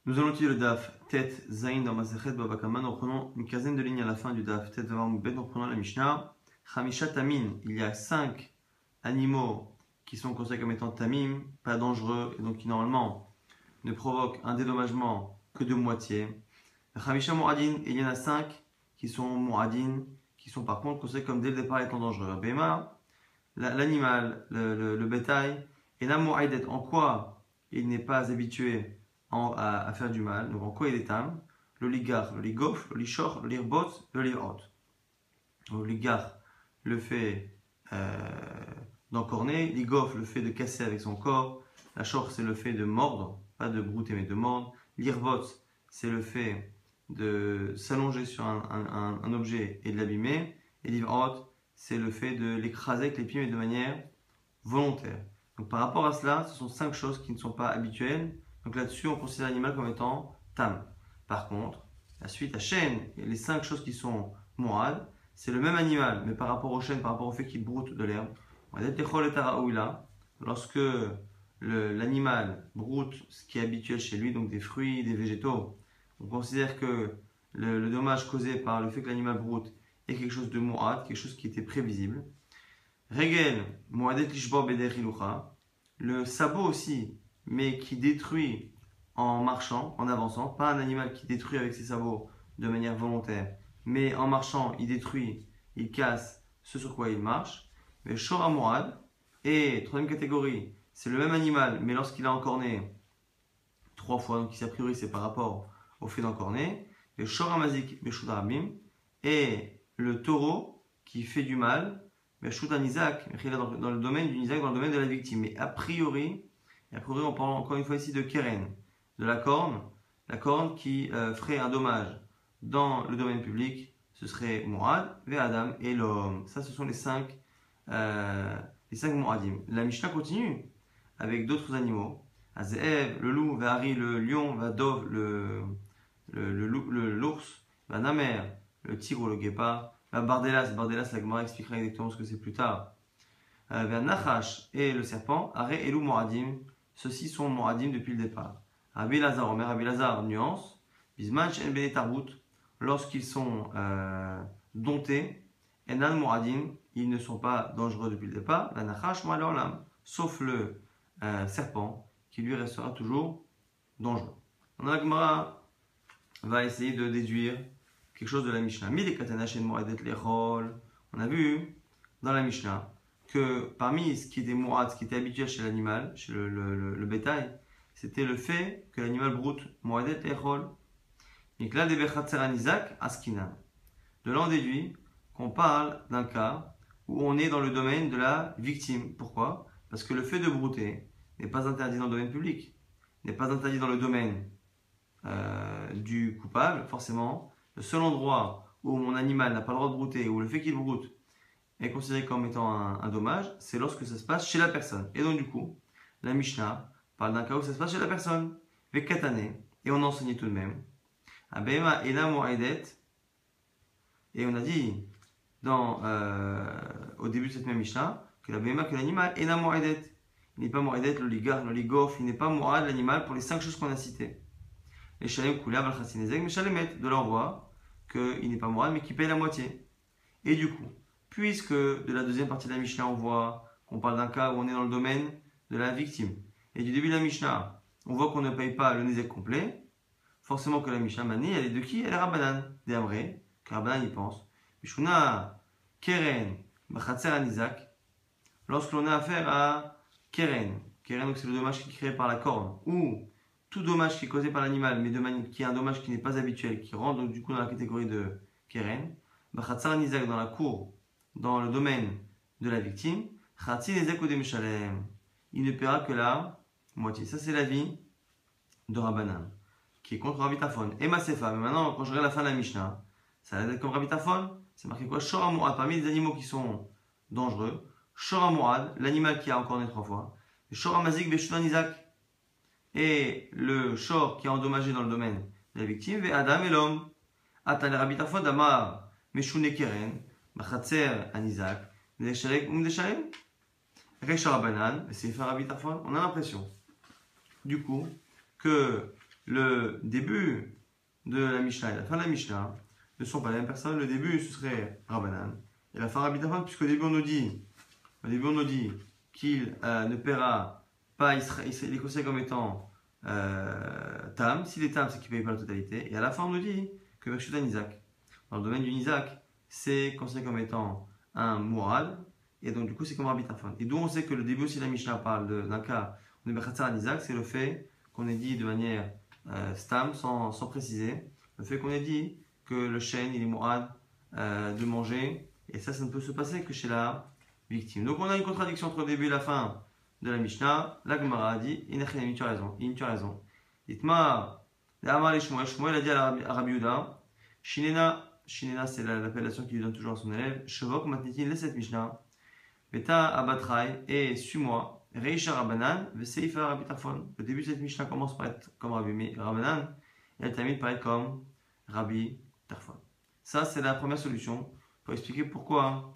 Nous allons utiliser le DAF Tet Zain dans Masechet Baba Kama. Nous reprenons une quinzaine de lignes à la fin du DAF Tet Vav Mubet. Nous reprenons la Mishnah. Chamisha Tamim, il y a 5 animaux qui sont considérés comme étant Tamim, pas dangereux, et donc qui normalement ne provoquent un dédommagement que de moitié. Chamisha Mu'adin, il y en a 5 qui sont Mu'adin, qui sont par contre considérés comme dès le départ étant dangereux. Bema, l'animal, le bétail, et la Mu'adet, en quoi il n'est pas habitué à faire du mal, donc en quoi il est tam, le ligar, le ligof, le lishor, le lirbot, le lirot. Le ligar, le fait d'encorner, ligof, le fait de casser avec son corps, la shor, c'est le fait de mordre, pas de brouter mais de mordre, lirbot, c'est le fait de s'allonger sur un objet et de l'abîmer, et lirot, c'est le fait de l'écraser avec les pieds mais de manière volontaire. Donc par rapport à cela, ce sont 5 choses qui ne sont pas habituelles. Donc là-dessus, on considère l'animal comme étant tam. Par contre, la suite à chêne, les 5 choses qui sont mourad, c'est le même animal, mais par rapport au chêne, par rapport au fait qu'il broute de l'herbe. Lorsque l'animal broute ce qui est habituel chez lui, donc des fruits, des végétaux, on considère que le dommage causé par le fait que l'animal broute est quelque chose de mourad, quelque chose qui était prévisible. Regel, moadet lishbor beder hilucha, le sabot aussi, mais qui détruit en marchant, en avançant, pas un animal qui détruit avec ses sabots de manière volontaire, mais en marchant, il détruit, il casse ce sur quoi il marche. Mais shora mourad, et troisième catégorie, c'est le même animal, mais lorsqu'il a encorné 3 fois, donc ici a priori c'est par rapport au fait d'encorner, le shora mazik beshudarabim, et le taureau qui fait du mal, Beshut Isaac, dans le domaine du Isaac, dans le domaine de la victime. Mais a priori, on parle encore une fois ici de Keren, de la corne qui ferait un dommage dans le domaine public, ce serait Mourad, Ve'adam et l'homme. Ça, ce sont les 5 Mouradim. La Mishnah continue avec d'autres animaux. Azeev, le loup, Ve'ari, le lion, Ve'adov, l'ours, Ve'anamer, le tigre ou le guépard. Bardelas, la Gemara expliquera exactement ce que c'est plus tard. Nachash et le serpent, Are et Lou Moradim, ceux-ci sont Moradim depuis le départ. Rabbi Lazar, Omer Rabbi Lazar, nuance, Bisman Shen Bene Tarbut, lorsqu'ils sont domptés, Enan Moradim, ils ne sont pas dangereux depuis le départ, la Nachash Malolam, sauf le serpent, qui lui restera toujours dangereux. La Gemara va essayer de déduire quelque chose de la Mishnah. On a vu dans la Mishnah que parmi ce qui était mourad, ce qui était habituel chez l'animal, chez le bétail, c'était le fait que l'animal broute moadet lechol. Donc là, de là, on déduit qu'on parle d'un cas où on est dans le domaine de la victime. Pourquoi? Parce que le fait de brouter n'est pas interdit dans le domaine public, n'est pas interdit dans le domaine du coupable, forcément. Le seul endroit où mon animal n'a pas le droit de brouter, où le fait qu'il broute est considéré comme étant un dommage, c'est lorsque ça se passe chez la personne. Et donc du coup, la Mishnah parle d'un cas où ça se passe chez la personne, avec katane, et on enseignait tout de même. Abema ena moedet, et on a dit au début de cette même Mishnah que l'animal ena moedet, il n'est pas moedet, le ligar, le ligof, il n'est pas moed l'animal pour les 5 choses qu'on a citées. Les shalem koulav al chasinezek, mais shalemet, de leur voix qu'il n'est pas moral mais qu'il paye la moitié. Et du coup, puisque de la deuxième partie de la Mishnah on voit qu'on parle d'un cas où on est dans le domaine de la victime, et du début de la Mishnah on voit qu'on ne paye pas le nezek complet, forcément que la Mishnah Mani elle est de qui? Elle est Rabbanan, des Amré, que Rabbanan y pense. Mishuna Keren Bachatzer Anizak, lorsque l'on a affaire à Keren, donc c'est le dommage qui est créé par la corne, ou tout dommage qui est causé par l'animal, mais qui est un dommage qui n'est pas habituel, qui rentre donc du coup dans la catégorie de Keren, Bachatzar Nizak dans la cour, dans le domaine de la victime, Chatzi Nizak ou Demeshalem, il ne paiera que la moitié. Ça c'est l'avis de Rabbanan, qui est contre Rabbi Tafon. Et Masefa, mais maintenant quand je regarde la fin de la Mishnah, ça va être comme Rabbi Tafon, c'est marqué quoi? Shora Mourad, parmi les animaux qui sont dangereux, Shora Mourad, l'animal qui a encore né 3 fois, Shora Mazik Beshudan Nizak, et le shor qui est endommagé dans le domaine de la victime, ve Adam et l'homme. Atan Rabbi Tafon Damar Meshune Keren, Bachatzer Anizak, Deshalek Deshalem, Recha Rabbanan, c'est Rabbi Tafon. On a l'impression, du coup, que le début de la Mishnah et la fin de la Mishnah ne sont pas la même personne. Le début, ce serait Rabbanan. Et la fin, Rabbi Tarfon, puisqu'au début, on nous dit qu'il ne paiera pas, il est considéré comme étant Tam. S'il est Tam, c'est qu'il ne paye pas la totalité. Et à la fin, on nous dit que Vershutan Isaac. Dans le domaine du Isaac, c'est considéré comme étant un Mourad. Et donc, du coup, c'est comme Rabbi Tarfon. Et d'où on sait que le début aussi de la Mishnah parle d'un cas où on est Bechatzar à Isaac, c'est le fait qu'on ait dit de manière Stam, sans préciser, le fait qu'on ait dit que le chêne, il est Mourad de manger. Et ça ne peut se passer que chez la victime. Donc, on a une contradiction entre le début et la fin de la Mishnah. La Gemara a dit, tu as raison. Dites-moi, Shmuel a dit à Rabbi Yehuda, Shinena, c'est l'appellation qu'il lui donne toujours à son élève, Shavok Matnitin, laisse cette Mishnah, Beta Abatrai, et suis-moi, Reisha Rabbanan, Veseifa Rabbi Tarfon. Le début de cette Mishnah commence par être comme Rabbi Rabbanan, et elle termine par être comme Rabbi Tarfon. Ça, c'est la première solution pour expliquer pourquoi,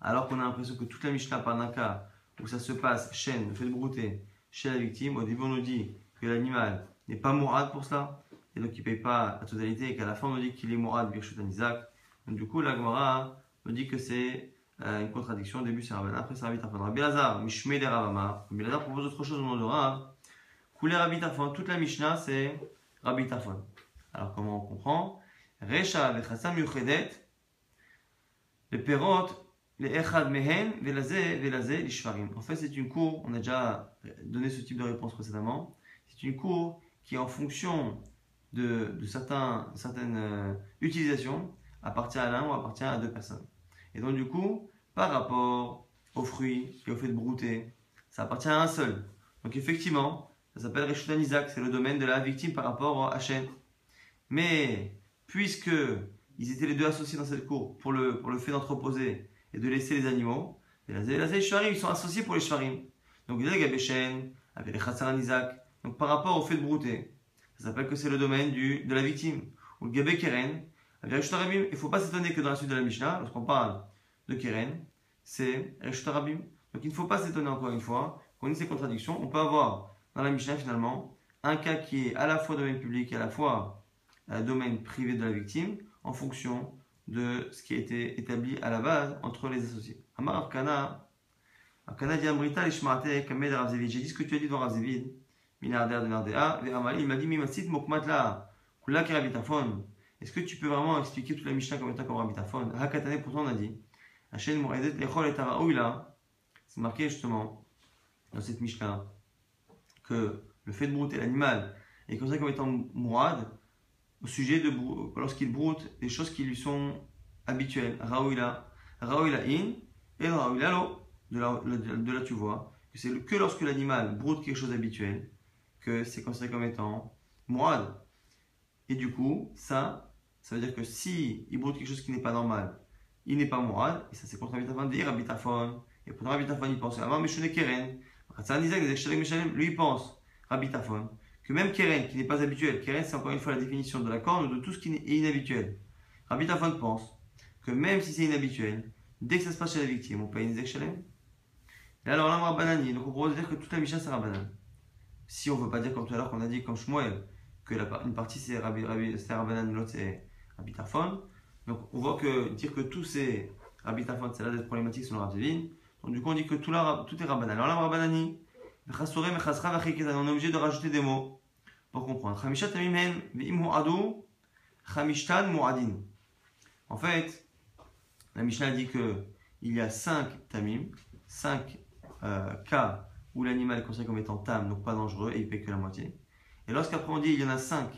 alors qu'on a l'impression que toute la Mishnah parle d'un cas où ça se passe, chêne, le fait de brouter chez la victime, au début on nous dit que l'animal n'est pas mourad pour cela, et donc il ne paye pas la totalité, et qu'à la fin on nous dit qu'il est mourad birshut Isaac. Donc du coup la Gemara me dit que c'est une contradiction. Au début c'est Rabbanan, après c'est Rabbi Tarfon. Rabbi Lazar, Mishmei de Ravama. Rabbi Lazar propose autre chose au nom de Rav. Coulé Rabbi Tarfon, toute la Mishnah c'est Rabbi Tarfon. Alors comment on comprend? Recha vechassam yuchedet, les perot, les echad mehen, velazé, les shvarim. En fait c'est une cour, on a déjà donné ce type de réponse précédemment. C'est une cour qui en fonction de certaines utilisations appartient à l'un ou appartient à deux personnes. Et donc du coup, par rapport aux fruits et au fait de brouter, ça appartient à un seul. Donc effectivement, ça s'appelle Reshutan Isaac, c'est le domaine de la victime par rapport à Hachem. Mais puisque ils étaient les deux associés dans cette cour pour le fait d'entreposer et de laisser les animaux, les shvarim, ils sont associés pour les shvarim. Donc il y a les gabéchen, avec les Chatzar Isaac. Donc par rapport au fait de brouter, ça s'appelle que c'est le domaine de la victime. Ou le Gabé Keren, avec Reshut Rabim, il ne faut pas s'étonner que dans la suite de la Mishnah, lorsqu'on parle de Keren, c'est Reshut Rabim. Donc il ne faut pas s'étonner encore une fois qu'on ait ces contradictions. On peut avoir dans la Mishnah finalement un cas qui est à la fois domaine public et à la fois domaine privé de la victime en fonction de ce qui a été établi à la base entre les associés. Amar Avkana dit Amrita Lishmarte Kamed Rav Zevid. J'ai dit ce que tu as dit devant Rav Zevid. Minarder de Nardea, il m'a dit Mimasit Mokmatla, Kula Ki Rabbi Tarfon. Est-ce que tu peux vraiment expliquer toute la Mishnah comme étant comme Rabbi Tarfon? Hakatane, pourtant on a dit Hachem Moedet Lechol et Taraouila. C'est marqué justement dans cette Mishnah que le fait de brouter l'animal est considéré comme étant Mourad au sujet de lorsqu'il broute des choses qui lui sont habituelles. Raouila in et Raouila lo. De là tu vois que c'est que lorsque l'animal broute quelque chose d'habituel que c'est considéré comme étant Mourad. Et du coup, ça veut dire que si il broute quelque chose qui n'est pas normal, il n'est pas Mourad. Et ça c'est contre Rabbi Tarfon de dire Rabbi Tarfon. Et pourtant Rabbi Tarfon il pense avant Meshune Keren. Lui il pense, Rabbi Tarfon, que même Keren qui n'est pas habituel, Keren c'est encore une fois la définition de la corne ou de tout ce qui est inhabituel. Rabbi Tarfon pense que même si c'est inhabituel, dès que ça se passe chez la victime, on paye une Shalem. Et alors là, Rabbanani, donc on pourrait dire que toute la Mishnah c'est Rabbanan. Si on ne veut pas dire comme tout à l'heure qu'on a dit, comme Shmuel, que une partie c'est Rabbanan, l'autre c'est Rabbi Tarfon. Donc on voit que dire que tout c'est Rabbi Tarfon, c'est là d'être problématique sur le Rav Zevin. Donc du coup on dit que tout est Rabbanan. Alors là, Rabbanani, on est obligé de rajouter des mots pour comprendre. En fait, la Mishnah dit qu'il y a 5 tamim, 5 cas où l'animal est considéré comme étant tam, donc pas dangereux, et il ne paye que la moitié. Et lorsqu'après on dit il y en a 5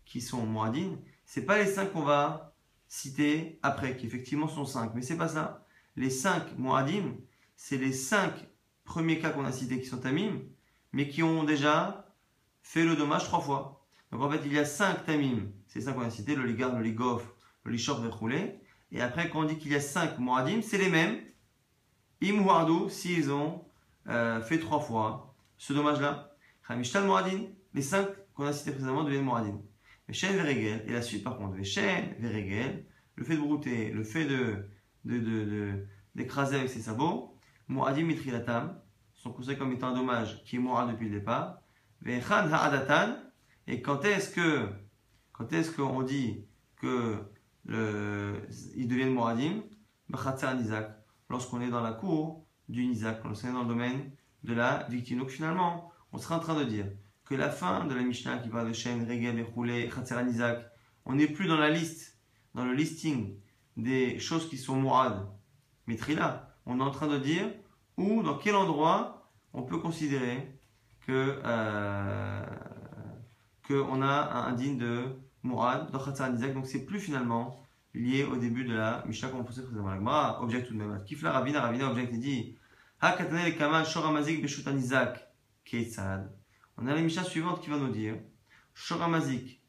qui sont muadin, ce n'est pas les 5 qu'on va citer après, qui effectivement sont 5, mais c'est pas ça. Les 5 muadim, c'est les 5 premiers cas qu'on a cités qui sont tamim, mais qui ont déjà fait le dommage 3 fois. Donc en fait il y a 5 tamim, c'est 5 qu'on a cités, le ligard, le ligof, le lishor verroulé. Et après quand on dit qu'il y a 5 muadim, c'est les mêmes. Im Wardou, s'ils ont fait 3 fois ce dommage-là. Hamishtal Moradin, les 5 qu'on a cités précédemment deviennent Moradin. Veshen Veregel, et la suite par contre, Veshen Veregel, le fait de brouter, le fait d'écraser avec ses sabots, Moradim Mitrilatam, sont considérés comme étant un dommage qui est Morad depuis le départ. Vechan Ha'adatan, Et quand est-ce qu'on dit que ils deviennent Moadim? B'chatzer Nizak, lorsqu'on est dans la cour du Nizak, lorsqu'on est dans le domaine de la victime. Donc finalement, on sera en train de dire que la fin de la Mishnah qui parle de Shen, Regel, Echule, Chatzer Nizak, on n'est plus dans la liste, dans le listing des choses qui sont Moad, Metrila. On est en train de dire où, dans quel endroit on peut considérer que qu'on a un digne de Mourad dans Khatsar Nizak, donc c'est plus finalement lié au début de la Mishnah comme on pensait précédemment. La Gemara objecte tout de même. Kifla Ravina objecte et dit Ha katane le kamal shoramazik beshuta nizak keitzad. On a la Mishnah suivante qui va nous dire shoramazik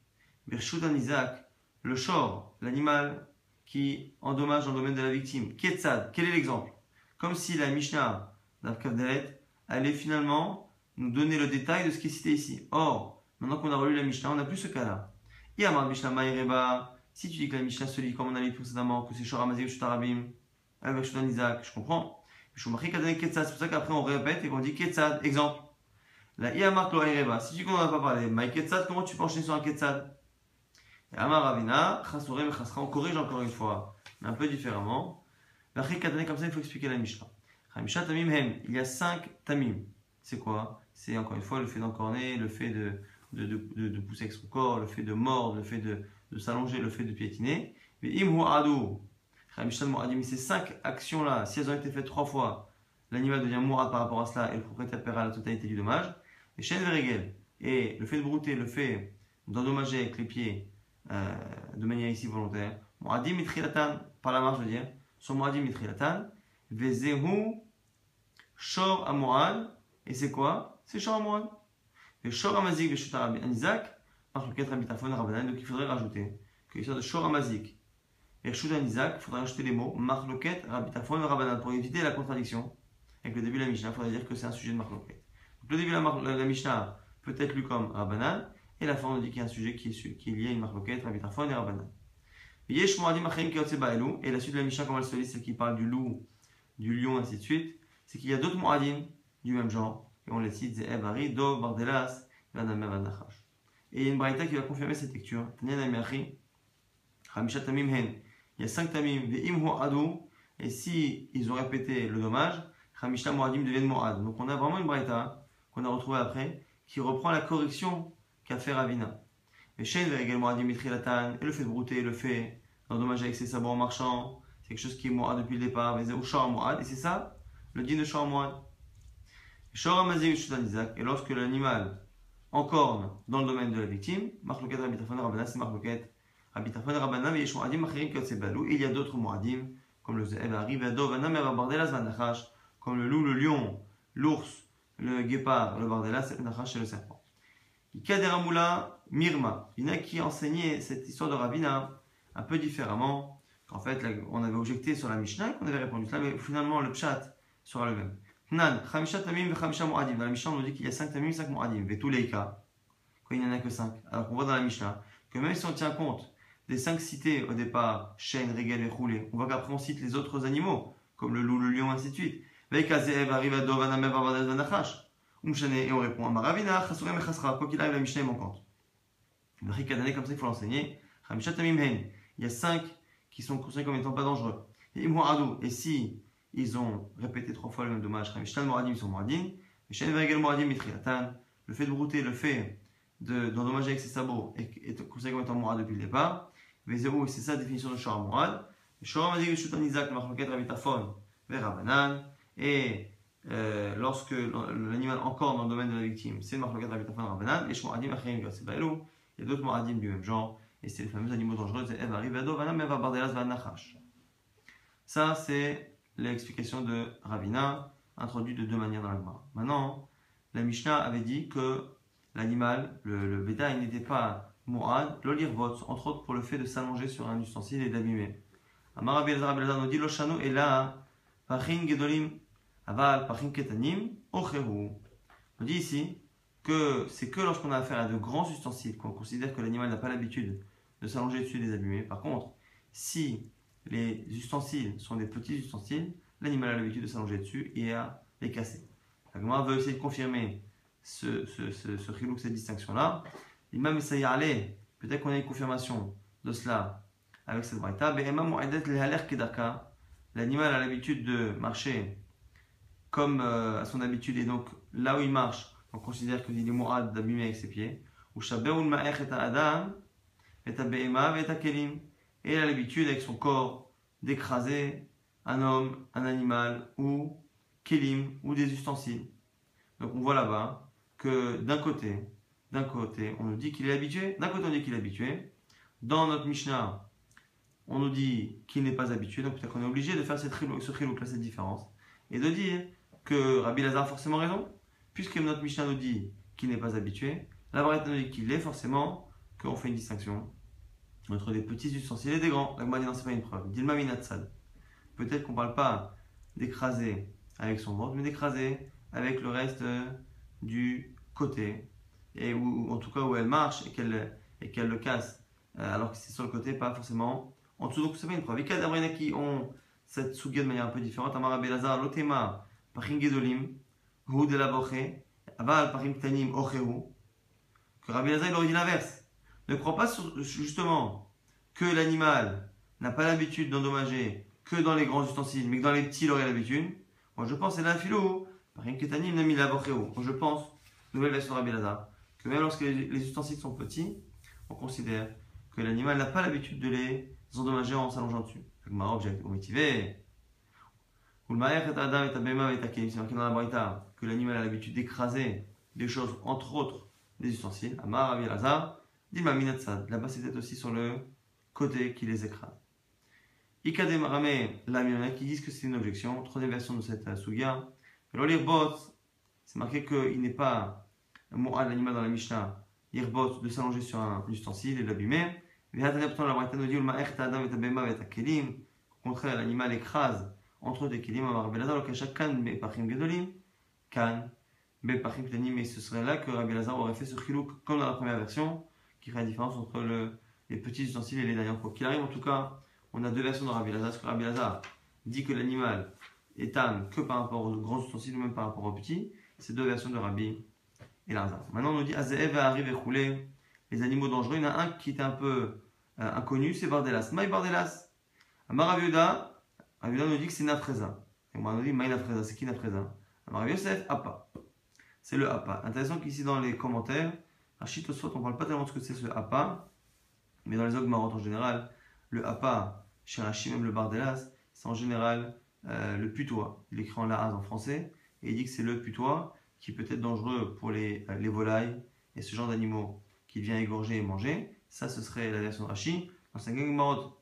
beshuta nizak, le shor, l'animal qui endommage dans le domaine de la victime. Keitzad, quel est l'exemple? Comme si la Mishnah d'Avkavdalet allait finalement nous donner le détail de ce qui est cité ici. Or, maintenant qu'on a relu la Mishnah, on n'a plus ce cas-là. Yamar Mishnah Maïreba, si tu dis que la Mishnah se lit comme on a lu précédemment, que c'est Shoramazim Shutarabim, avec Shutan Isaac, je comprends. C'est pour ça qu'après on répète et qu'on dit Ketzad. Exemple. La Yamar Maïreba, si tu dis qu'on n'en a pas parlé, Maï Ketzad, comment tu peux enchaîner sur un Ketzad? Amar Ravina, Chasurem Chasra, on corrige encore une fois, mais un peu différemment. La Chikadane, comme ça, il faut expliquer la Mishnah. Mishnah Tamim Hem, il y a 5 Tamim. C'est quoi? C'est encore une fois le fait d'encorner, le fait de pousser avec son corps, le fait de mordre, le fait de s'allonger, le fait de piétiner. Mais Imhu Adou, ces 5 actions-là, si elles ont été faites 3 fois, l'animal devient mourad par rapport à cela et le propriétaire paiera la totalité du dommage. Et Shen Veregel, et le fait de brouter, le fait d'endommager avec les pieds de manière ici volontaire, Moadim Mitrilatan, par la marche, je veux dire, son Moadim Mitrilatan, Vezehu Shor Amourad, et c'est quoi? C'est Shor Amourad. Et Shor Amazik Veshutar Anizak, par le 4 habitafon Rabbanan, donc il faudrait rajouter que l'histoire de Shor Amazik et Shut Anizak, il faudrait rajouter les mots Marloket Rabitafon Rabbanan pour éviter la contradiction. Avec le début de la Mishnah, il faudrait dire que c'est un sujet de Marloket. Donc le début de la Mishnah peut être lu comme Rabbanan, et la fin on dit qu'il y a un sujet qui est lié à une Marloket Rabitafon et Rabbanan. Yesh Moadim Achim Kiotse Baelu, et la suite de la Mishnah, comment elle se lit, c'est qui parle du loup, du lion, ainsi de suite. C'est qu'il y a d'autres Moadim du même genre, et on les cite, Ze'ev, Ari, Dov, Bardelas, Vanameh, Vanachash. Et il y a une braïta qui va confirmer cette lecture. Tanya Namiachi, Hamisha Tamim Hen. Il y a 5 Tamim, Ve'imhu Adou, et si ils ont répété le dommage, Hamisha Moadim deviennent Moad. Donc on a vraiment une braïta qu'on a retrouvée après, qui reprend la correction qu'a fait Ravina. Et Shen Ve'egel Moadim Mitrilatan, et le fait de brouter, le fait d'endommager avec ses sabots en marchant, c'est quelque chose qui est Moad depuis le départ, mais c'est Shor Moad, et c'est ça le din de Shor Moad. Shor Amazik Shutan Isaac, et lorsque l'animal encorne dans le domaine de la victime, Marloket Rabitafon Rabbanan, c'est Marloket Rabitafon Rabbanan, mais Yeshua Adim Achirim Kiotse Balou, et il y a d'autres Moadim, comme le Ze'ev, Ari, Vadov, Vanameh, Bardelas, Vanachash, comme le loup, le lion, l'ours, le guépard, le Bardelas, le Nachash et le serpent. Ikaderamula Mirma, il y en a qui enseignaient cette histoire de Ravina un peu différemment. En fait, on avait objecté sur la Mishnah, qu'on avait répondu cela, mais finalement le Pshat sera le même. Nan, Chamisha Tamim, Chamisha Moadim. Dans la Mishnah, on nous dit qu'il y a 5 Tamim, 5 Moadim. Et tous les cas, quand il n'y en a que 5. Alors qu'on voit dans la Mishnah que même si on tient compte des 5 cités au départ, Shen, Regel et Roulé, on voit qu'après on cite les autres animaux, comme le loup, le lion, ainsi de suite. Veikazev, Arivado, Vanameh, Varvadaz, Vanachash. Et on répond à Maravina, Chasurem et Chasra. Quoi qu'il arrive, la Mishnah est manquante. Le Rikadané, comme ça, il faut l'enseigner. Chamisha Tamim Hen. Il y a 5 qui sont considérés comme étant pas dangereux. Et si ils ont répété 3 fois le même dommage, le fait de brouter, le fait d'endommager avec ses sabots est considéré comme étant mourad depuis le départ. Et c'est ça la définition de Shor Mourad. Et lorsque l'animal encore dans le domaine de la victime, c'est le Marloket Rabitafon Rabbanan. Et il y a d'autres Mouradim du même genre. Et c'est les fameux animaux dangereux, c'est Ev, Ari, Vado, Vanameh, Bardelas, Vanachash. Ça, c'est l'explication de Ravina, introduite de 2 manières dans la Gemara. Maintenant, la Mishnah avait dit que l'animal, le bétail, n'était pas Mourad, l'olirvot, entre autres pour le fait de s'allonger sur un ustensile et d'abîmer. Amar Rabbi Elazar nous dit Loshanu et là, Pachin Gedolim, Aval, Pachin Ketanim, Ochehu. On dit ici que c'est que lorsqu'on a affaire à de grands ustensiles qu'on considère que l'animal n'a pas l'habitude de s'allonger dessus et de les abîmer. Par contre, si les ustensiles sont des petits ustensiles, l'animal a l'habitude de s'allonger dessus et à les casser. La Gemara veut essayer de confirmer ce chilouk, cette distinction-là. L'imam Essayale, peut-être qu'on a une confirmation de cela avec cette braïta. L'animal a l'habitude de marcher comme à son habitude, et donc là où il marche, on considère qu'il est mourad d'abîmer avec ses pieds. Ou et il a l'habitude avec son corps d'écraser un homme, un animal ou kelim ou des ustensiles. Donc on voit là-bas que d'un côté, on nous dit qu'il est habitué, d'un côté on dit qu'il est habitué. Dans notre Mishnah, on nous dit qu'il n'est pas habitué, donc peut-être qu'on est obligé de faire ce chilouk, cette différence, et de dire que Rabbi Lazar a forcément raison, puisque notre Mishnah nous dit qu'il n'est pas habitué, la Braïta nous dit qu'il l'est forcément, qu'on fait une distinction entre des petits ustensiles et des grands. La Gemara dit non, c'est pas une preuve. Dilma minatsad. Peut-être qu'on ne parle pas d'écraser avec son ventre, mais d'écraser avec le reste du côté, et où, en tout cas où elle marche et qu'elle le casse, alors que c'est sur le côté, pas forcément en dessous. Donc c'est pas une preuve. Et qu'il y a qui ont cette souga de manière un peu différente. Amar Rabbi Lazar, l'otema, pachim gedolim, hu de la boche, aval pachim ktanim ochehu. Que Rabbi Lazar il aurait dit l'inverse. Ne crois pas justement que l'animal n'a pas l'habitude d'endommager que dans les grands ustensiles, mais que dans les petits il aurait l'habitude. Moi je pense, c'est là un philo, pachim ktanim nami la bochehu. Moi je pense, nouvelle version de Rabbi Lazar, que même lorsque les ustensiles sont petits, on considère que l'animal n'a pas l'habitude de les endommager en s'allongeant dessus. C'est marqué dans la Braïta que l'animal a l'habitude d'écraser des choses, entre autres des ustensiles. Amar Rabbi Lazar, Dilma minatsad. Là-bas, c'est peut-être aussi sur le côté qui les écrase. Ikadem Rame, là, il y en a qui disent que c'est une objection. Troisième version de cette sugia. C'est marqué qu'il n'est pas moral l'animal dans la Mishnah. Irbot de s'allonger sur un ustensile et de l'abîmer. La Braïta nous dit au contraire, l'animal écrase entre des kelim. Rabbi Lazar, le kan bepachim gedolim, kan bepachim ktanim. Et ce serait là que Rabbi Lazar aurait fait ce chilouk comme dans la première version, qui ferait la différence entre les petits ustensiles et les derniers. Quoi qu'il arrive, en tout cas, on a deux versions de Rabbi Lazar. Parce que Rabbi Lazar dit que l'animal est âme que par rapport aux grands ustensiles ou même par rapport aux petits. C'est deux versions de Rabbi Lazar. Maintenant, on nous dit Azeev arrive et roulé. Les animaux dangereux, il y en a un qui était un peu inconnu, c'est Bardelas. Maï Bardelas. Amar Rav Yehuda nous dit que c'est Nafreza. Et moi, on nous dit Maï Nafreza, c'est qui Nafreza? Amar Rav Yosef, Appa. C'est le Appa. Intéressant qu'ici dans les commentaires, Rachid Tosfot, on ne parle pas tellement de ce que c'est ce Appa, mais dans les Ogmarot en général, le Appa, chez Rachid, même le Bardelas, c'est en général le putois. Il écrit en lahaz en français, et il dit que c'est le putois qui peut être dangereux pour les volailles et ce genre d'animaux qui vient égorger et manger. Ça, ce serait la version de Rashi. Dans sa Gemara,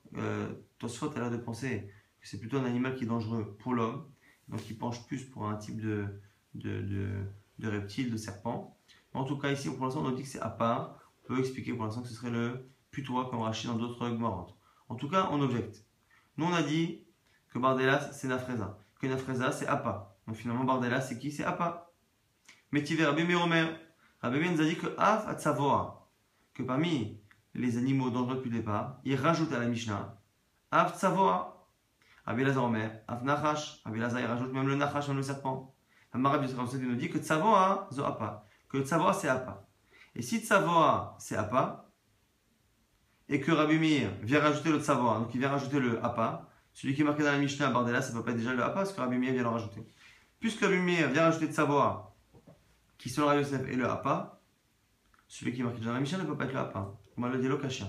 Tosfot a l'air de penser que c'est plutôt un animal qui est dangereux pour l'homme, donc il penche plus pour un type de reptile, de serpent. En tout cas, ici, pour l'instant, on nous dit que c'est Appa. On peut expliquer pour l'instant que ce serait le putois, comme Rashi dans d'autres Gemara. En tout cas, on objecte. Nous, on a dit que Bardelas, c'est Nafreza. Que Nafreza, c'est Appa. Donc finalement, Bardelas, c'est qui? C'est Appa. Mais Tiver Rabbi Meir Omer. Rabbi Meir nous a dit que Af Atzavoa, que parmi les animaux dangereux depuis le départ, il rajoute à la Mishnah Af Tzavoa. Rabbi Lazar Omer, Af Nachash. Rabbi Lazar, il rajoute même le Nachash, même le serpent. Rabbi Yosef nous dit que Tzavoa, zo Appa. Que Tzavoa, c'est Appa. Et si Tzavoa, c'est Appa, et que Rabbi Meir vient rajouter le Tzavoa, donc il vient rajouter le Appa, celui qui est marqué dans la Mishnah, Bardella, ça ne peut pas être déjà le Appa, parce que Rabbi Meir vient le rajouter. Puisque Rabbi Meir vient rajouter Tzavoa, qui selon Rabbi Yosef est le Appa, celui qui est marqué dans la Mishnah ne peut pas être le Appa. On va le dire l'okashia.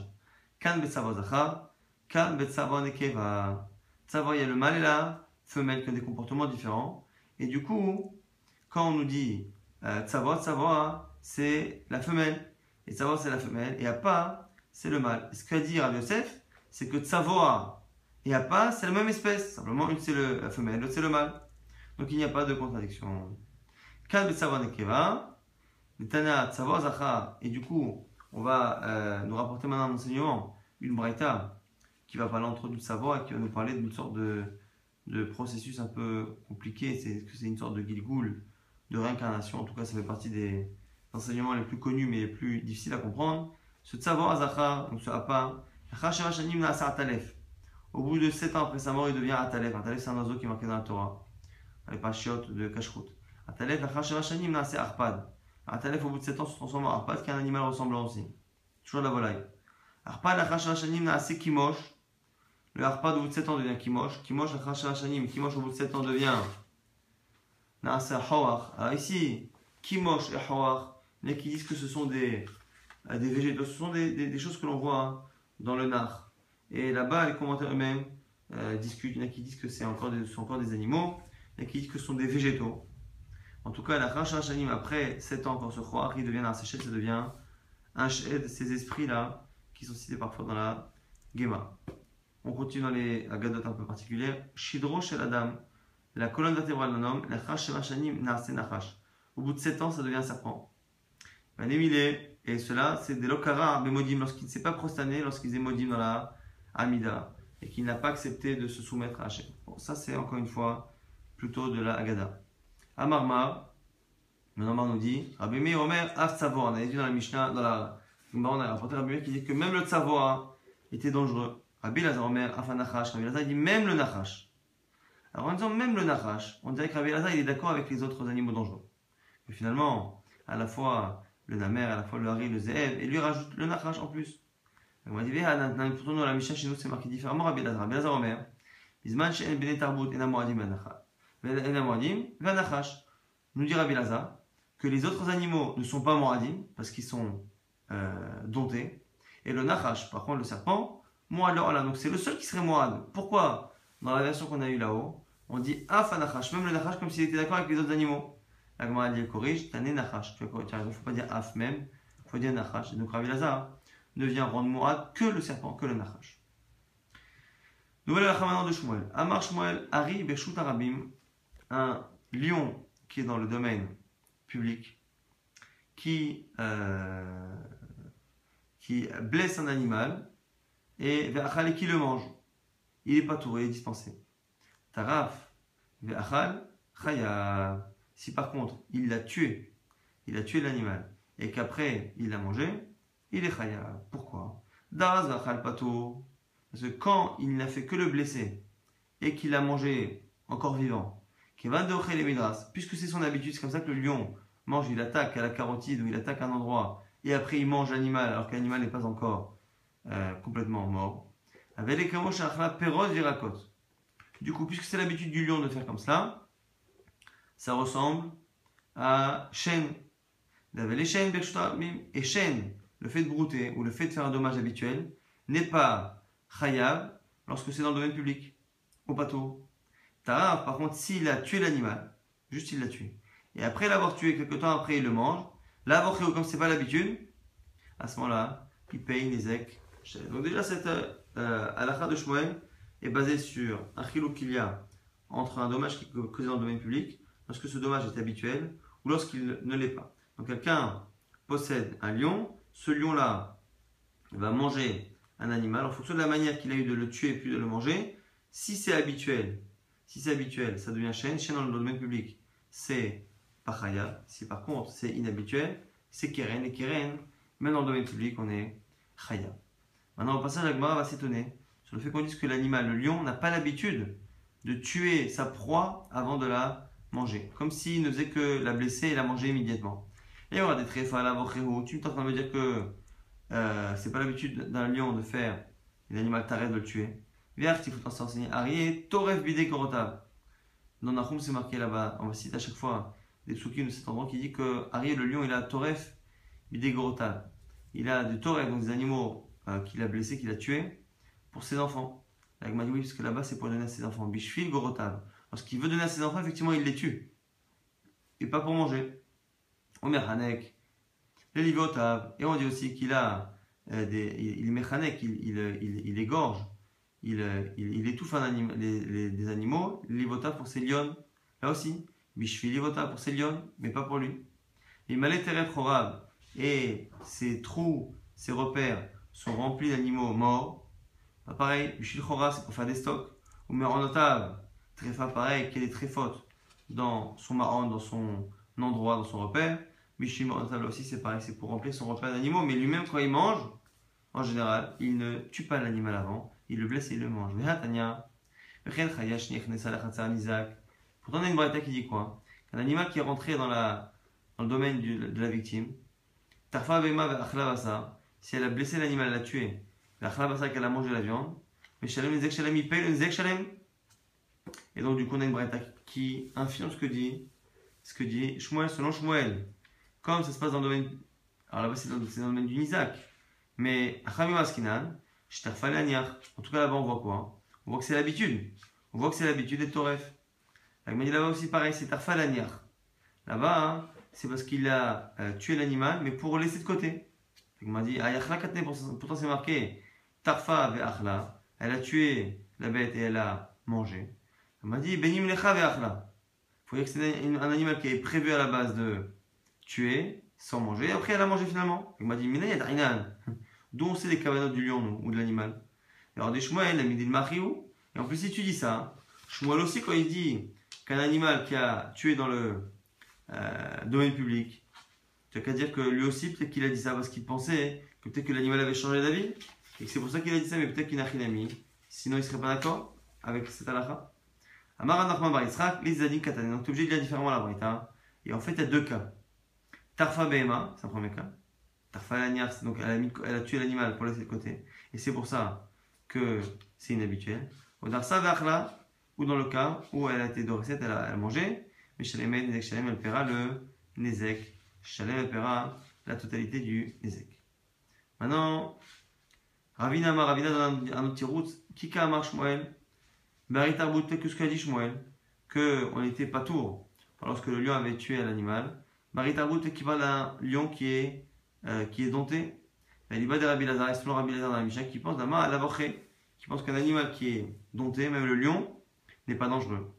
Kan betzavo zachar, kan betzavo nekeva. Tzavo, il y a le mâle et la femelle qui ont des comportements différents. Et du coup, quand on nous dit tzavo, c'est la femelle. Et tzavo, c'est la femelle. Et Appa, c'est le mâle. Et ce qu'a dit Rabbi Yosef, c'est que tzavo et Appa, c'est la même espèce. Simplement, une c'est la femelle, l'autre c'est le mâle. Donc il n'y a pas de contradiction. Kan betzavo nekeva. Tana Tzavo Zachar. Et du coup, on va nous rapporter maintenant un enseignement, une braïta, qui va parler entre autres du savoir et qui va nous parler d'une sorte de processus un peu compliqué. C'est une sorte de gilgoul, de réincarnation. En tout cas, ça fait partie des enseignements les plus connus mais les plus difficiles à comprendre. Ce Tzavo Zachar, donc ce Appa, au bout de 7 ans après sa mort, il devient Atalef. Atalef, c'est un oiseau qui est marqué dans la Torah, dans les Pashiot de Kashrut. Atalef, Achar Sheva Shanim Naase Arpad. Atalef au bout de 7 ans se transforme en Arpad, qui est un animal ressemblant aussi. Toujours de la volaille. Arpad, la Khashashanim, na assez Kimosh. Le Arpad au bout de 7 ans devient Kimosh. Kimosh, la Khashashanim, Kimosh au bout de 7 ans devient Naasa Hawar. Alors ici, Kimosh et Hawar, il y en a qui disent que ce sont des végétaux, ce sont des choses que l'on voit dans le Nar. Et là-bas, les commentaires eux-mêmes discutent. Il y en a qui disent que ce sont encore des animaux, il y en a qui disent que ce sont des végétaux. En tout cas, la Khashashanim, après 7 ans, quand ce Hawar, il devient Naasa Shed, ça devient un Shed, ces esprits-là, qui sont cités parfois dans la Gema. On continue dans les Agadot un peu particulières. Shidro Shel Adam, la colonne vertébrale d'un homme, la Khashashanim Naase Nachash. Au bout de 7 ans, ça devient un serpent. Et cela, c'est des Lokara Bemodim, lorsqu'il ne s'est pas prosterné, lorsqu'il est Modim dans la Amida, et qu'il n'a pas accepté de se soumettre à Hachem. Bon, ça, c'est encore une fois plutôt de la Agada. Amarma, maintenant nous dit, Rabbi Meir Omer, Af Tzavor, on a dit dans la Mishnah, dans la Gemara, on a rapporté Rabbi Meir qui dit que même le Tzavor était dangereux. Rabbi Lazar Omer, Af Nachash, Rabbi Lazar dit même le Nachash. Alors en disant même le Nachash, on dirait que Rabbi Lazar il est d'accord avec les autres animaux dangereux. Mais finalement, à la fois le Namer, à la fois le Hari, le Ze'ev, et lui rajoute le Nachash en plus. On va dire, pourtant dans la Mishnah chez nous c'est marqué différemment, Rabbi Lazar Omer, Bizman She'en Bene Tarbut, Ena Moadim Vanachash. Nous dit Rabbi Lazar que les autres animaux ne sont pas Moadim, parce qu'ils sont domptés, et le Nachash, par contre le serpent, Moad, donc c'est le seul qui serait Moad. Pourquoi? Dans la version qu'on a eue là-haut, on dit Af Nachash, même le Nachash comme s'il était d'accord avec les autres animaux. La Gemara dit corrige, Tane Nachash. Tu as raison, il ne faut pas dire Af même, il faut dire Nachash. Et donc Rabbi Lazar ne vient rendre Moad que le serpent, que le Nachash. Nouvelle halakha maintenant de Shmuel. Amar Shmuel, Ari Beshut Arabim, un lion qui est dans le domaine public, qui blesse un animal et qui le mange. Il n'est pas touré, il est dispensé. Taraf, ve'achal, chaya. Si par contre il a tué l'animal et qu'après il l'a mangé, il est chaya. Pourquoi? Daraz ve'achal pato. Parce que quand il n'a fait que le blesser et qu'il l'a mangé encore vivant, puisque c'est son habitude, c'est comme ça que le lion mange, il attaque à la carotide ou il attaque un endroit et après il mange l'animal alors que l'animal n'est pas encore complètement mort. Du coup, puisque c'est l'habitude du lion de faire comme cela, ça ressemble à chêne. Et chêne, le fait de brouter ou le fait de faire un dommage habituel, n'est pas chayav lorsque c'est dans le domaine public, au bateau. Taraf, par contre, s'il a tué l'animal, juste il l'a tué, et après l'avoir tué, quelques temps après il le mange, là, comme c'est pas l'habitude, à ce moment-là, il paye les ek. Donc déjà, cette halakha de Shmuel est basée sur un chilou qu'il y a entre un dommage qui est causé dans le domaine public, lorsque ce dommage est habituel, ou lorsqu'il ne l'est pas. Donc quelqu'un possède un lion, ce lion-là va manger un animal, en fonction de la manière qu'il a eu de le tuer puis de le manger. Si c'est habituel, ça devient chêne. Chêne dans le domaine public, c'est pas chaya. Si par contre c'est inhabituel, c'est keren. Et keren, même dans le domaine public, on est chaya. Maintenant, au passage, la Gemara va s'étonner sur le fait qu'on dise que l'animal, le lion, n'a pas l'habitude de tuer sa proie avant de la manger. Comme s'il ne faisait que la blesser et la manger immédiatement. Et il y aura des tréfas, la vochero. Tu es en train de me dire que c'est pas l'habitude d'un lion de faire et l'animal t'arrête de le tuer. Viens, il faut t'enseigner. Arié, toref bidé korotav. Dans Nahum, c'est marqué là-bas. On va citer à chaque fois des psukim de cet endroit qui dit que Arié, le lion, il a toref bidé korotav. Il a des toref, donc des animaux qu'il a blessés, qu'il a tués, pour ses enfants. La Gemara dit oui, parce que là-bas, c'est pour donner à ses enfants. Bishfil gorotav. Lorsqu'il veut donner à ses enfants, effectivement, il les tue. Et pas pour manger. Omer Hanek. L'elivotav. Et on dit aussi qu'il a il mechanek, il égorge, il étouffe des animaux. L'elivotav pour ses lions. Là aussi. Bishfil livotav pour ses lions, mais pas pour lui. Il malé teref chorav. Et ses trous, ses repères sont remplis d'animaux morts. Pareil, Bishil Chora, c'est pour faire des stocks. Ou Meronotav, Tréfa, pareil, qu'il y ait des tréfotes dans son maron, dans son endroit, dans son repère. Bishil Meronotav, aussi, c'est pareil, c'est pour remplir son repère d'animaux. Mais lui-même, quand il mange, en général, il ne tue pas l'animal avant, il le blesse et il le mange. Pourtant, on a une braïta qui dit quoi? Qu'un animal qui est rentré dans la dans le domaine de la victime. Tarfa bema ve'achla basa, si elle a blessé l'animal, elle l'a tué, ve'achla basa qu'elle a mangé la viande, mais shalem nezek shalem, il paye le nezek shalem. Et donc du coup on a une braïta qui infirme ce que dit Shmuel, selon Shmuel. Comme ça se passe dans le domaine, alors là-bas c'est dans le domaine du Nizak, mais Achamim Askinan, Shtarfa Laniach, en tout cas là-bas on voit quoi? On voit que c'est l'habitude. On voit que c'est l'habitude des Toref. Il m'a dit là-bas aussi pareil, c'est Tarfa Laniach. Là-bas, hein, c'est parce qu'il a tué l'animal, mais pour le laisser de côté. Il m'a dit, pourtant c'est marqué Tarfa ve'achla, elle a tué la bête et elle a mangé. Il m'a dit, Benim lecha ve'achla. Il faut dire que c'est un animal qui est prévu à la base de tuer sans manger, et après elle a mangé finalement. Il m'a dit, Minayad Ainan. D'où on sait les cavanotes du lion nous, ou de l'animal. Alors des Shmuel, il a mis des Machiou. Et en plus, si tu dis ça, Shmuel aussi, quand il dit qu'un animal qui a tué dans le domaine public, tu n'as qu'à dire que lui aussi, peut-être qu'il a dit ça parce qu'il pensait que peut-être que l'animal avait changé d'avis. Et que c'est pour ça qu'il a dit ça, mais peut-être qu'il n'a rien mis. Sinon, il ne serait pas d'accord avec cette halakha. Amar Nachman bar Yitzhak, les Zadim Katanen. Donc, tu es obligé de lire différemment la braïta. Et en fait, il y a deux cas. Tarfa Behema, c'est un premier cas. Tarfa Laniach, donc elle a tué l'animal pour le laisser de côté. Et c'est pour ça que c'est inhabituel. Ou Darsa Ve'achla, ou dans le cas où elle a été dorée, elle a mangé. Mais Shalem Nezek Shalem, elle paiera le Nezek. Shalem, elle paiera la totalité du Nezek. Maintenant, Ravina donne un autre petit route. Kika Amar Shmuel. Baritarbout, peut-être que ce qu'a dit Shmuel, qu'on était pas tour lorsque le lion avait tué l'animal. Baritarbout, peut-être qu'il parle d'un lion qui est dompté. Il y a des Rabbi Lazar, et selon Rabbi Lazar dans la Mishnah, qui pense d'Ama à l'avoché, qui pense qu'un animal qui est dompté, même le lion, n'est pas dangereux.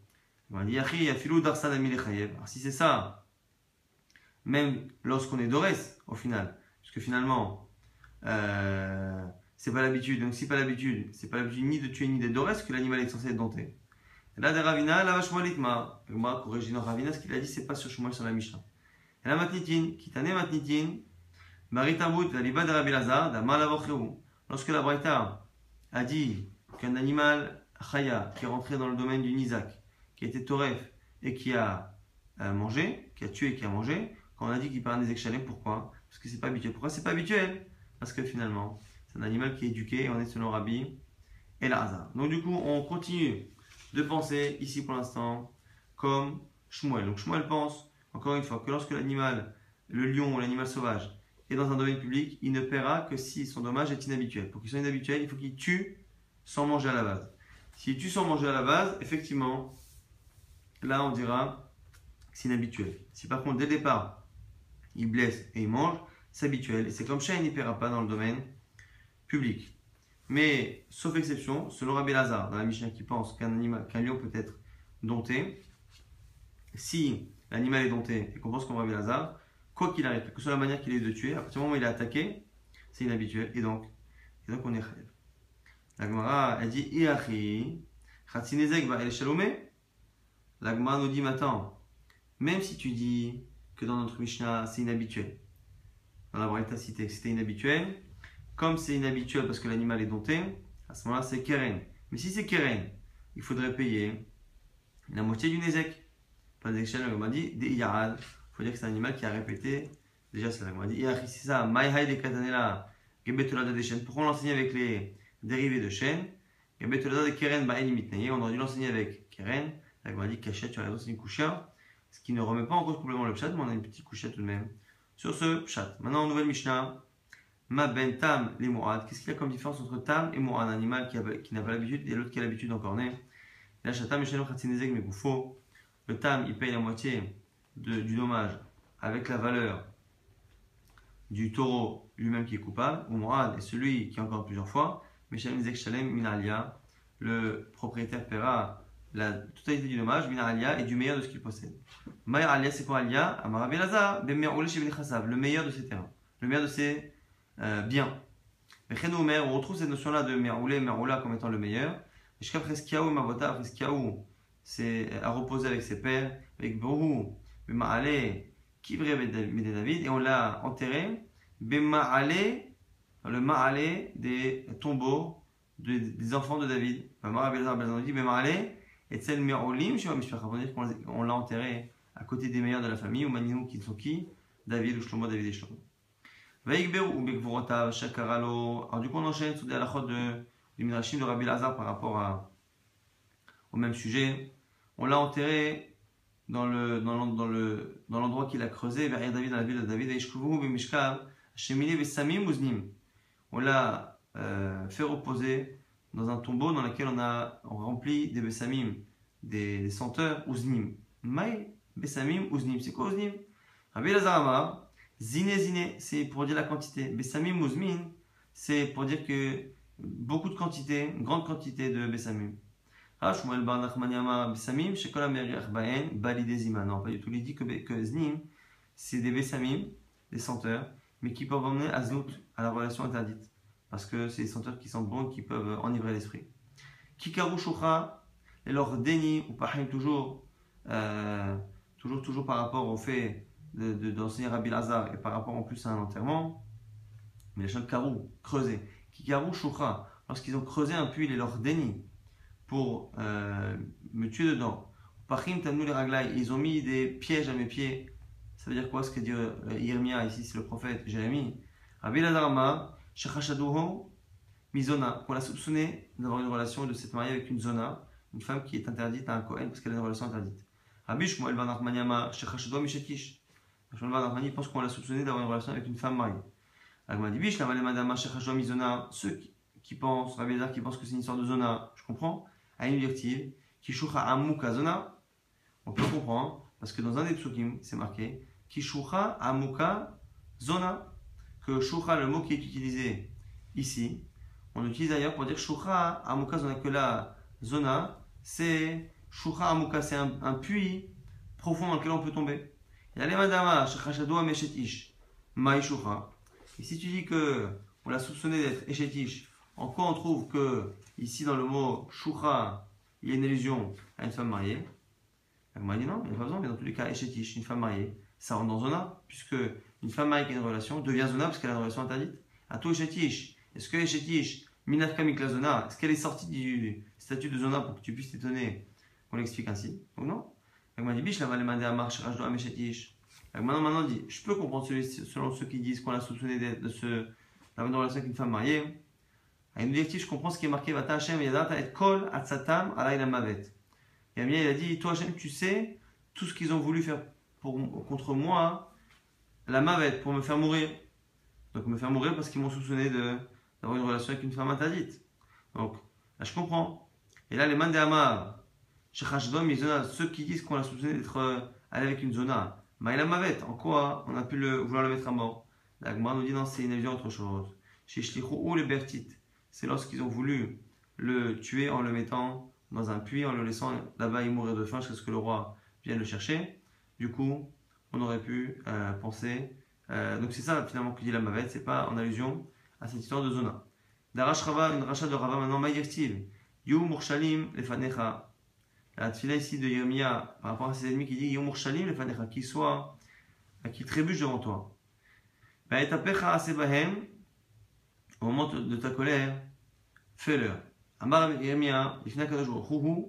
On dit Yachi, Yafilou Darsan Ami Lechayev. Alors si c'est ça, même lorsqu'on est Dorès, au final, parce que finalement, c'est pas l'habitude, donc si pas l'habitude, c'est pas l'habitude ni de tuer ni d'être Dorès, que l'animal est censé être dompté. Et là, des Ravina, là, Shmuelitma. Moi, corrigé dans Ravina, ce qu'il a dit, c'est pas sur Shmuel, sur la Mishnah. Et là, Matnitin, Kitane Matnitin, Maritabut, la Liba de Rabbi Lazar, Dama Lavocheu. Lorsque la Braïta a dit qu'un animal Chaya, qui est rentré dans le domaine du Nizak, qui était Toref et qui a mangé, qui a tué et qui a mangé, quand on a dit qu'il parlait des Shalem, pourquoi? Parce que c'est pas habituel. Pourquoi c'est pas habituel? Parce que finalement, c'est un animal qui est éduqué et on est selon Rabbi Elazar. Donc du coup, on continue de penser ici pour l'instant comme Shmuel. Donc Shmuel pense, encore une fois, que lorsque l'animal, le lion ou l'animal sauvage, est dans un domaine public, il ne paiera que si son dommage est inhabituel. Pour qu'il soit inhabituel, il faut qu'il tue sans manger à la base. S'il tue sans manger à la base, effectivement, là on dira que c'est inhabituel. Si par contre, dès le départ, il blesse et il mange, c'est habituel. Et c'est comme Shane, il ne paiera pas dans le domaine public. Mais, sauf exception, selon Rabbi Lazar, dans la Mishnah qui pense qu'un lion peut être dompté, si l'animal est dompté et qu'on pense comme Rabbi Lazar, quoi qu'il arrive, quelle que soit la manière qu'il ait de tuer, à partir du moment où il est attaqué, c'est inhabituel. Et donc on est chayav. La Gemara, elle dit Iachi, Khatsinezek va el Shalomé. La Gemara nous dit maintenant, même si tu dis que dans notre Mishnah c'est inhabituel, dans la Braïta cité que c'était inhabituel, comme c'est inhabituel parce que l'animal est dompté, à ce moment-là c'est Keren. Mais si c'est Keren, il faudrait payer la moitié du Nezek. Pas des Shalom, on m'a dit des Iyarad. Il faut dire que c'est un animal qui a répété. Déjà, c'est là qu'on m'a dit Iachi, c'est ça, Maïhaï de Katanela, Gebetolada des chênes. Pourquoi on l'enseigne avec les dérivés de chêne? Gebetolada de Keren, Baïli Mitnaye. On aurait dû l'enseigner avec Keren. Là, on m'a dit Kachet, tu as raison, c'est une couchia. Ce qui ne remet pas en cause complètement le pshat, mais on a une petite couchette tout de même sur ce pshat. Maintenant, nouvelle Mishnah. Ma ben tam les mourad. Qu'est-ce qu'il y a comme différence entre tam et mourad, un animal qui n'a pas l'habitude et l'autre qui a l'habitude encore né? Là, chatam, Mishnah, Khatsinezek, mais goufo. Le tam, il paye la moitié du dommage avec la valeur du taureau lui-même qui est coupable. Ou mourad est celui qui est encore plusieurs fois. Mais Shalem Zek Shalem Minalia, le propriétaire paiera la totalité du dommage, Minalia, et du meilleur de ce qu'il possède. Maïr Alia, c'est quoi Alia? Amarabi Laza, le meilleur de ses terrains, le meilleur de ses bien. On retrouve cette notion-là de Meroula comme étant le meilleur. Jusqu'à Freskiaou, Mavota, Freskiaou, c'est à reposer avec ses pères, avec Bohu, Bema'ale, Kivré David, et on l'a enterré, Bema'ale, le Ma'ale des tombeaux des enfants de David. Bema'ale, et Tzel Meroulim, on l'a enterré à côté des meilleurs de la famille, ou Maninou qui sont qui? David ou Shlomo, David et Shlomo. Veikberu ou Bekvorotav, Shakaralo. Alors du coup on enchaîne sur des halachot du Midrashim de Rabbi Lazar par rapport au même sujet. On l'a enterré dans l'endroit qu'il a creusé, vers David, dans la ville de David, on l'a fait reposer dans un tombeau dans lequel on rempli des besamim, des senteurs, uznim. Maï, besamim, uznim. C'est quoi uznim? Rabbi Lazar Amar, zine, c'est pour dire la quantité. Besamim, uzmin, c'est pour dire que beaucoup de quantité, une grande quantité de besamim. Non, pas du tout. Il dit que znim, c'est des besamim, des senteurs, mais qui peuvent emmener à znout, à la relation interdite. Parce que c'est des senteurs qui sentent bon et qui peuvent enivrer l'esprit. Kikaru shoucha, et leur déni, ou pahim toujours par rapport au fait d'enseigner Rabbi Lazar et par rapport en plus à un enterrement. Mais les gens de karou, creuser. Kikaru shoucha, lorsqu'ils ont creusé un puits, et leur déni pour me tuer dedans. Pachim tamnu les raglaï, ils ont mis des pièges à mes pieds. Ça veut dire quoi ce que dit Yirmia ici, c'est le prophète Jérémie. Rabbi Lazar Amar, shechashaduho mizona, qu'on l'a soupçonné d'avoir une relation et de s'être marié avec une zona, une femme qui est interdite à un Kohen parce qu'elle a une relation interdite. Rabbi Shmuel ben Nachmani Amar, shechashaduho mishetish. Shmuel ben Nachmani pense qu'on l'a soupçonné d'avoir une relation avec une femme mariée. Agma dit bish la madama shechashaduho mizona, ceux qui pensent, Rabbi Lazar qui pense que c'est une histoire de zona, je comprends. À une directive, Kishucha Amuka Zona, on peut comprendre, parce que dans un des psukim, c'est marqué Kishucha Amuka Zona, que Shucha, le mot qui est utilisé ici, on l'utilise d'ailleurs pour dire Shucha Amuka Zona, que la Zona, c'est Shucha Amuka, c'est un puits profond dans lequel on peut tomber. Il y a les madama, Shechashadou Ameshetish, Maïshucha. Et si tu dis que on l'a soupçonné d'être Eshetish, en quoi on trouve que ici dans le mot shoucha, il y a une allusion à une femme mariée? Elle m'a dit non, il n'y a pas besoin, mais dans tous les cas, eshetish, une femme mariée, ça rentre dans zona, puisque une femme mariée qui a une relation devient zona parce qu'elle a une relation interdite. À tout eshetish, est-ce que eshetish, minafka mikla zona, est-ce qu'elle est sortie du statut de zona pour que tu puisses t'étonner qu'on l'explique ainsi? Ou non? Elle m'a dit biche, la va demander à marche, rajdo eshetish. Maintenant dit, je peux comprendre selon ceux qui disent qu'on l'a soupçonné d'avoir une relation avec une femme mariée. À une directive, je comprends ce qui est marqué Vata Hashem Yadata et Kol Atsatam Alayla Mavet. Et Amia, il a dit toi Hashem, tu sais tout ce qu'ils ont voulu faire contre moi, la Mavet, pour me faire mourir. Donc me faire mourir parce qu'ils m'ont soupçonné d'avoir une relation avec une femme interdite. Donc là je comprends. Et là les Mandéama, Shechashdom, ceux qui disent qu'on l'a soupçonné d'être allé avec une zona, Maïla Mavet, en quoi on a pu vouloir le mettre à mort? La Gemara nous dit non, c'est une allusion à autre chose. Chez Shlichou ou les Bertit. C'est lorsqu'ils ont voulu le tuer en le mettant dans un puits, en le laissant là-bas y mourir de faim jusqu'à ce que le roi vienne le chercher. Du coup, on aurait pu penser. Donc c'est ça finalement que dit la Mavet, c'est pas en allusion à cette histoire de Zona. Darash Rava, une rachat de Rava maintenant, Maïrtiv, Yu Murshalim Lefanecha. La tfila ici de Yirmia par rapport à ses ennemis qui dit Yu Murshalim Lefanecha, qu'il trébuche devant toi. Ba'etapecha Asebahem. Au moment de ta colère, fais-le. Amar Yirmia, Ifna Kadosh Baruch Hu,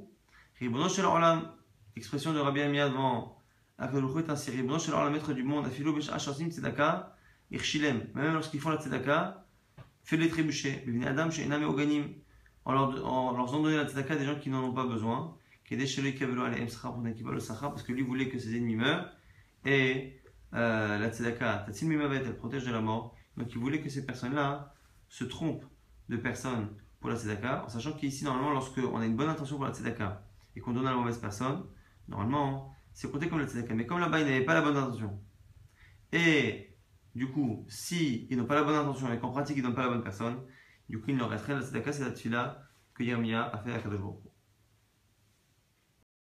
Ribono Shel Olam, expression de Rabbi Yirmia devant Akadosh Baruch Hu est ainsi, Ribono Shel Olam, maître du monde, Afilo Besh'a Shasim Tzedaka, Irshilem, même lorsqu'ils font la Tzedaka, fais-les trébucher. Bivne Adam She'enam Oganim, en leur faisant donner la Tzedaka à des gens qui n'en ont pas besoin, Kedei Shelo Yikavelu Aleim Sachar, pour n'avoir pas le Sachar, parce que lui voulait que ses ennemis meurent, et la Tzedaka, Tatsil Mimavet, elle protège de la mort, donc il voulait que ces personnes-là se trompe de personnes pour la tzedaka, en sachant qu'ici, normalement, lorsqu'on a une bonne intention pour la tzedaka et qu'on donne à la mauvaise personne, normalement, c'est compté comme la tzedaka. Mais comme là-bas, ils n'avaient pas la bonne intention. Et du coup, si ils n'ont pas la bonne intention et qu'en pratique, ils ne donnent pas la bonne personne, du coup, il leur resterait la tzedaka, c'est la tfila que Yirmia a fait à Kadosh Baruch Hu.